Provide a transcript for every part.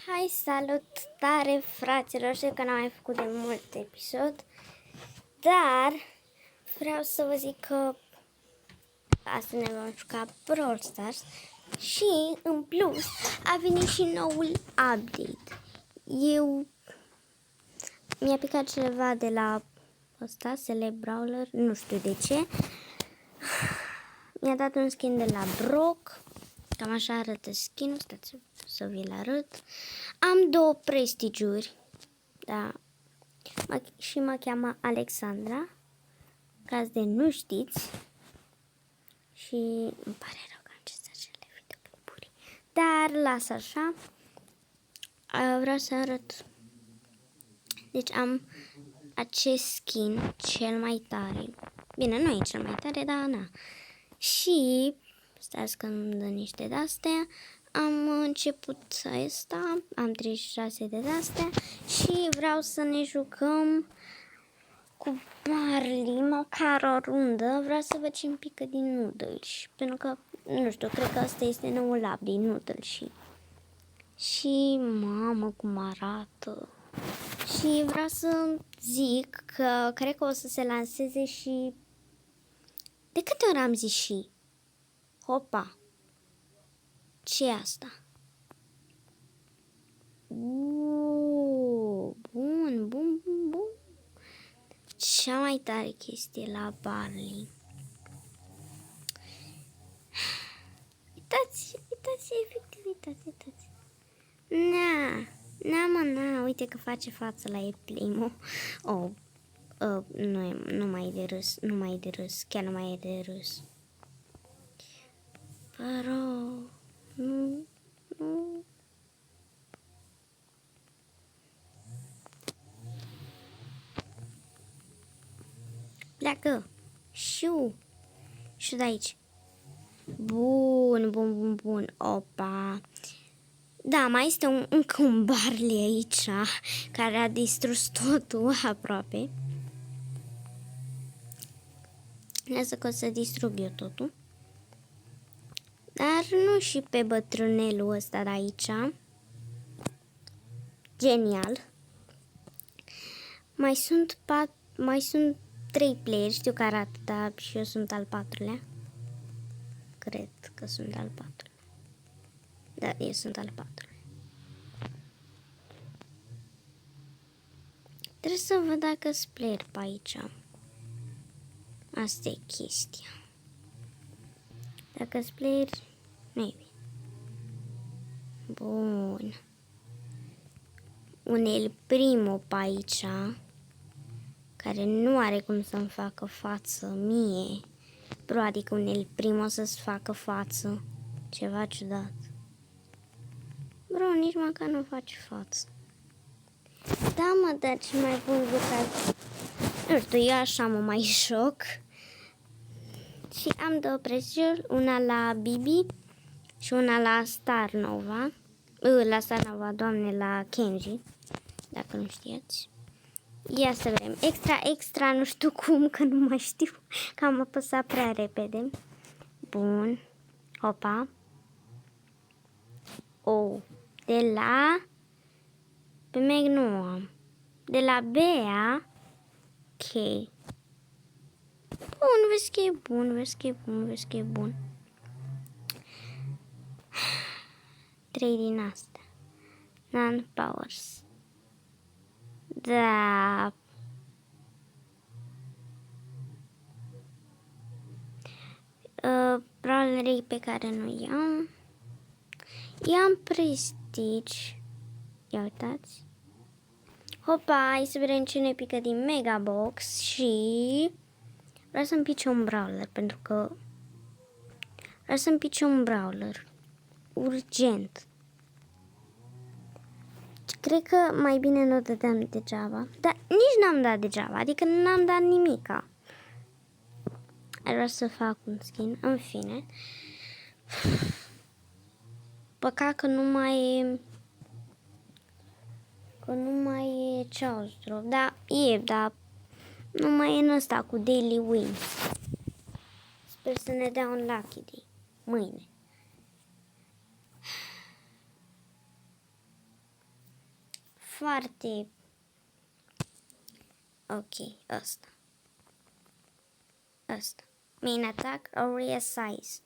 Hai, salutare fraților, știu că n-am mai făcut de mult episod, dar vreau să vă zic că astăzi ne vom juca Brawl Stars și în plus a venit și noul update. Mi-a picat ceva de la ăsta, Celeb Brawler, nu știu de ce. Mi-a dat un skin de la Brock, cam așa arată skin-ul, stați să vi-l arăt. Am două prestigiuri, da, și mă cheamă Alexandra, caz de nu știți. Și îmi pare rău că am ce acele videoclipuri, dar las așa. Vreau să arăt. Deci am acest skin cel mai tare. Bine, nu e cel mai tare, dar na. Și stați că îmi dă niște de-astea. Am început asta, am 36 de astea și vreau să ne jucăm cu Barley, măcar o rundă. Vreau să văd ce îmi pică din noodles, pentru că, nu știu, cred că asta este noul lab din noodles și mamă cum arată. Și vreau să zic că cred că o să se lanseze și... De câte ori am zis și? Hopa! Ce e asta? Bun. Cea mai tare chestie la Barley. Uitați, efectiv, uitați. Na, uite că face față la Eplimo. Nu mai e de râs, chiar nu mai e de râs. Pero, nu. Pleacă. Șu de aici. Bun. Opa. Da, mai este încă un Barley aici, care a distrus totul aproape. Lasă că o să distrug eu totul. Dar nu și pe bătrânelul ăsta de aici. Genial. Mai sunt 3 playeri, știu că arată, dar și eu sunt al 4-lea. Cred că sunt al 4-lea. Da, eu sunt al 4-lea. Trebuie să văd dacă sunt player pe aici. Asta e chestia. Dacă sunt player, nu e bine. Bun. Un El Primo pe aici, care nu are cum să-mi facă față mie. Bro, adică un El Primo să-ți facă față. Ceva ciudat. Bro, nici măcar nu face față. Da, mă, dar ce mai bun jucat. Nu știu, eu așa mă mai joc. Și am două prestigiuri, una la Bibi și una la Star Nova. Doamne, la Kenji, dacă nu știați. Ia să vedem. Extra, nu știu cum, că nu mai știu, că am apăsat prea repede. Bun. Hopa. De la... Pe Meg nu am. De la Bea. Ok. Bun, vezi că e bun. 3 din astea. Non-powers. Da. Brawlerii pe care nu i-am. I-am prestige. Ia uitați. Hopa, hai să vedem ce ne pică din Mega Box și vreau să-mi pice un brawler, pentru că vreau să-mi pice un brawler urgent. Cred că mai bine nu dădeam degeaba, dar nici n-am dat degeaba, adică n-am dat nimica. Aș vrea să fac un skin, în fine. Păcat că nu mai e Charles Drop, dar nu mai e în ăsta cu Daily Wins. Sper să ne dea un Lucky Day mâine. foarte... Ok, ăsta. Ăsta. Main attack, area size.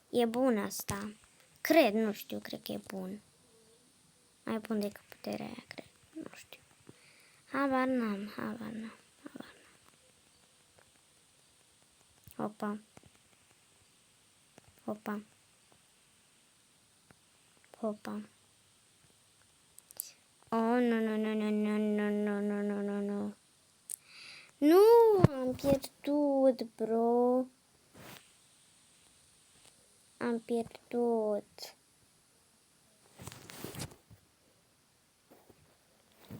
E bun asta. Cred, nu știu, cred că e bun. Mai bun decât puterea aia, cred. Nu știu. Habar n-am. Opa. Oh, nu. Nu, am pierdut, bro. Am pierdut.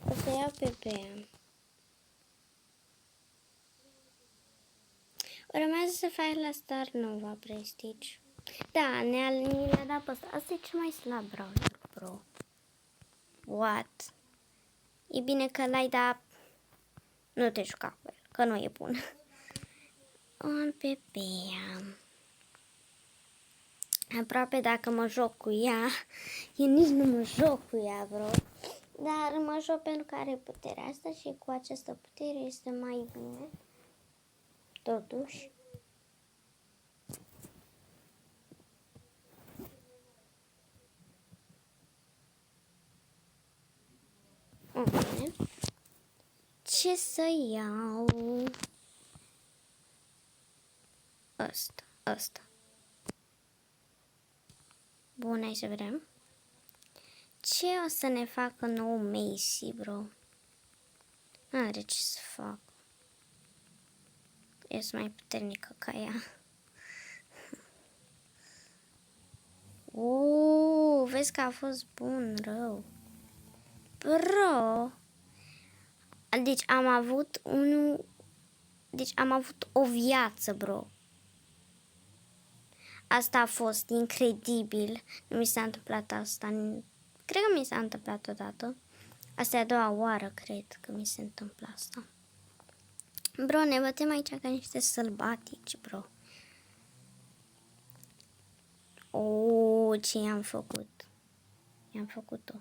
O să iau pe Bea. Urmează să faci la Star Nova Prestige. Da, ni le-a dat pe ăsta. Asta e cel mai slab brawler, bro. What? E bine că l-ai, dar nu te juca cu el, că nu e bun. On pe Bea. Aproape dacă mă joc cu ea, eu nici nu mă joc cu ea, bro. Dar mă joc pentru că are puterea asta și cu această putere este mai bine. Totuși. Ok. Ce să iau? Ăsta. Bun, hai să vedem. Ce o să ne facă nou Macy, bro? Are ce să fac. Eu sunt mai puternică ca ea. Vezi că a fost bun, rău. Bro. Deci am avut o viață, bro. Asta a fost incredibil. Nu mi s-a întâmplat asta. Cred că mi s-a întâmplat odată. Asta e a doua oară, cred, că mi se întâmplă asta. Bro, ne bătem aici ca niște sălbatici, bro. Ce i-am făcut? I-am făcut-o.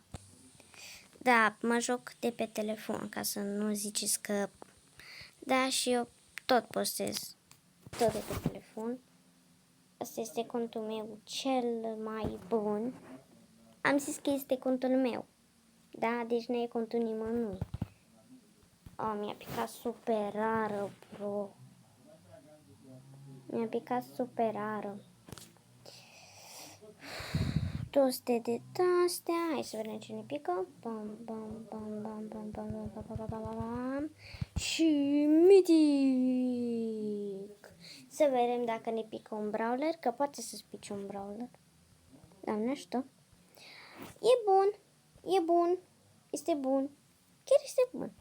Da, mă joc de pe telefon, ca să nu ziceți că... Da, și eu tot postez tot de pe telefon. Asta este contul meu cel mai bun. Am zis că este contul meu. Da, deci nu e contul nimănui. Mi-a picat super rară, bro. Mi-a picat super rară. 200 de astea. Hai să vedem ce ne pică. Și mitic. Să vedem dacă ne pică un brawler, că poate să-ți pice un brawler. Dar nu știu. E bun. Este bun. Chiar este bun.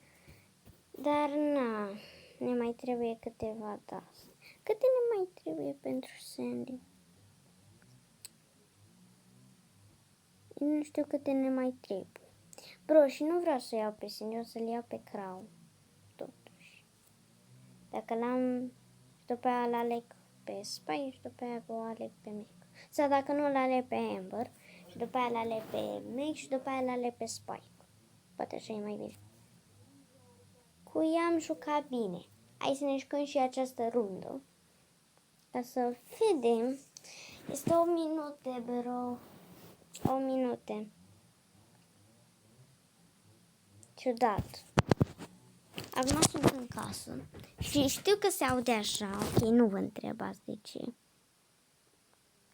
Dar na, ne mai trebuie câteva dase. Câte ne mai trebuie pentru Sandy? Nu știu câte ne mai trebuie. Bro, și nu vreau să iau pe Sandy, o să-l iau pe Crow. Totuși. Dacă l-am, după aia l-aleg pe Spike și după aia o aleg pe Meg. Sau dacă nu l-aleg pe Amber și după aia l-aleg pe Meg și după aia l-aleg pe Spike. Poate așa e mai bine. Cu ea am jucat bine. Hai să ne jucăm și această rundă. Ca să vedem. Este 8 minute, bro. 8 minute. Ciudat. Acum sunt în casă. Și știu că se aude așa. Ok, nu vă întrebați de ce.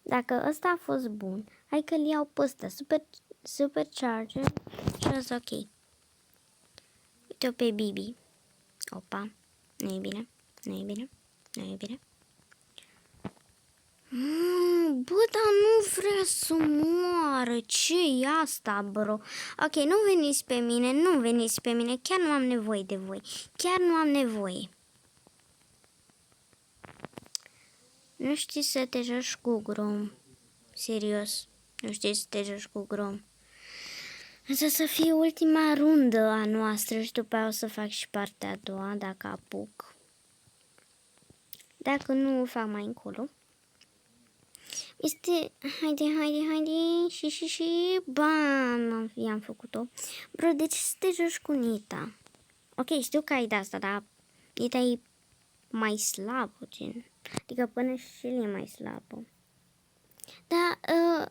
Dacă ăsta a fost bun, hai că-l iau pe ăsta. Supercharger. Și o să ok. Uite-o pe Bibi. Opa. Nu e bine. Bă, dar nu vrea să moară. Ce e asta, bro? Ok, nu veniți pe mine. Chiar nu am nevoie de voi. Nu știi să te joci cu Grom. Serios. Nu știi să te joci cu Grom. Asta să fie ultima rundă a noastră și după aia o să fac și partea a doua, dacă apuc. Dacă nu, o fac mai încolo. Este, haide, și, bam, i-am făcut-o. Bro, de ce să te joci cu Nita? Ok, știu că ai de asta, dar Nita e mai slabă, gen. Adică până și el e mai slabă. Dar,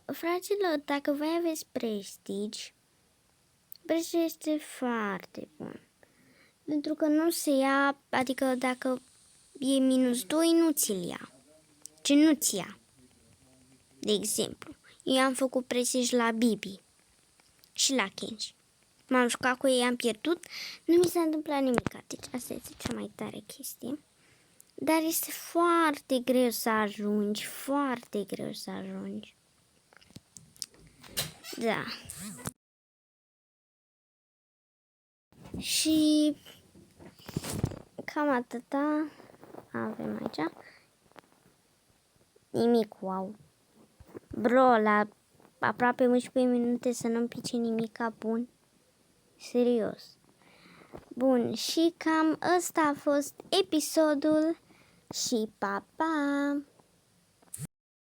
fraților, dacă voi aveți Prestige, Prestige este foarte bun. Pentru că nu se ia, adică dacă e -2, nu ți-l ia. Ce nu ți ia. De exemplu, eu am făcut Prestige la Bibi și la Kenji. M-am jucat cu ei, am pierdut, nu mi s-a întâmplat nimic. Deci asta este cea mai tare chestie. Dar este foarte greu să ajungi, foarte greu să ajungi. Da. Și cam atâta avem aici. Nimic, wow. Bro, la aproape 11 minute să nu-mi pice nimica bun. Serios. Bun, și cam ăsta a fost episodul și pa, pa!